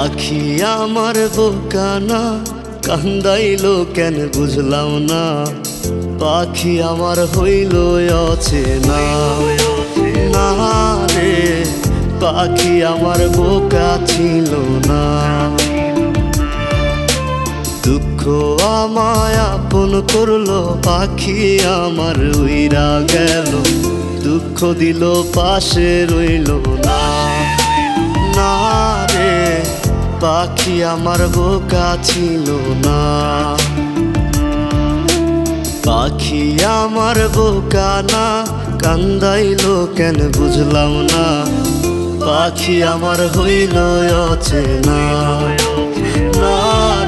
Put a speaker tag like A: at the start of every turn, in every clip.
A: পাখি আমার বোকা না, কান্দাইলো কেন বুঝলাম না। পাখি আমার হইল অচেনা না রে, পাখি আমার বোকা ছিল না। দুঃখ আমায় আপন করলো, পাখি আমার উইরা গেল। দুঃখ দিল পাশে রইল না না রে, পাখি আমার বোকা ছিল না। পাখি আমার বোকা না, কান্দাইলো কেন বুঝলাম না। পাখি আমার হইল অচেনা না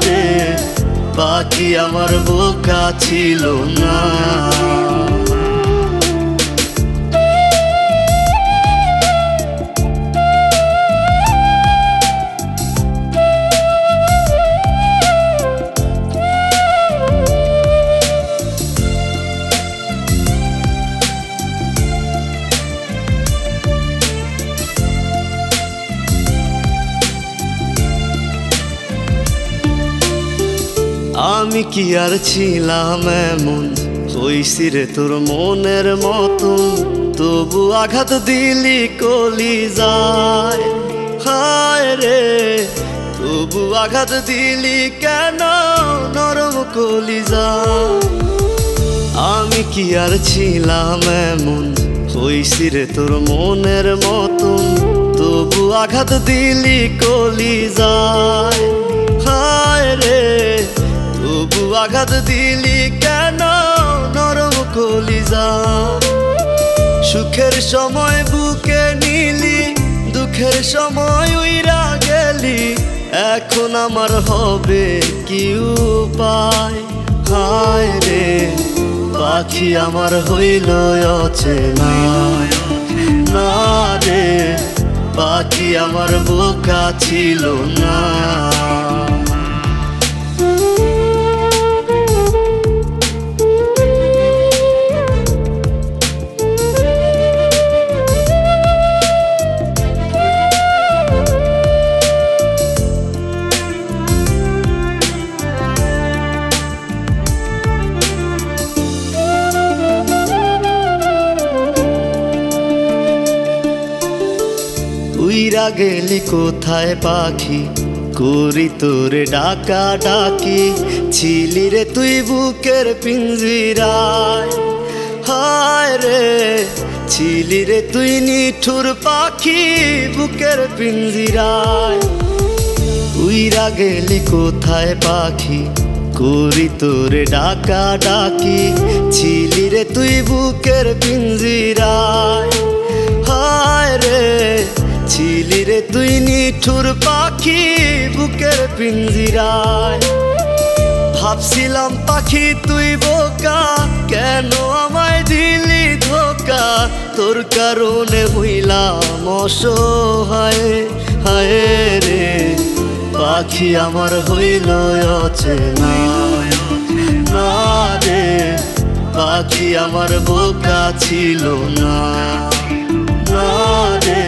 A: রে, পাখি আমার বোকা ছিল না। আমি কি আর ছিলাম এমন, হইছি রে তোর মনের মতন। তবু আঘাত দিলি কলিজায়, হায় রে তবু আঘাত দিলি কেন নরম কলিজায়। আমি কি আর ছিলাম এমন, হইছি রে তোর মনের মতন। তবু আঘাত দিলি কলিজায়, হায় রে তবু আঘাত দিলি কেন নরম কলিজায়। সুখের সময় বুকে নিলি, দুঃখের সময় উইরা গেলি। এখন আমার হবে কি উপায়, হায় রে পাখি আমার হইল অচেনা না রে, পাখি আমার বোকা ছিল না। উইরা গেলি কোথায় পাখি, করি তোরে ডাকা ডাকি। ছিলি রে তুই বুকের পিঞ্জিরায়, হায় রে ছিলি রে তুই নিঠুর পাখি বুকের পিঞ্জিরায়। উইরা গেলি কোথায় পাখি, করি তোরে ডাকা ডাকি। ছিলি রে তুই বুকের পিঞ্জিরায়, হায় রে ছিলি রে তুই নিঠুর পাখি বুকের পিঞ্জিরায়। ভাবছিলাম পাখি তুই বোকা, কেন আমায় দিলি ধোকা। তোর কারণে হইলাম অসহায়, হায় রে পাখি আমার হইল অচেনা না রে, পাখি আমার বোকা ছিল না না রে,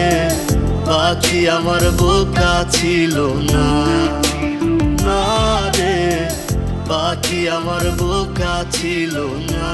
A: পাখি আমার বোকা ছিল না না রে, পাখি আমার বোকা ছিল না।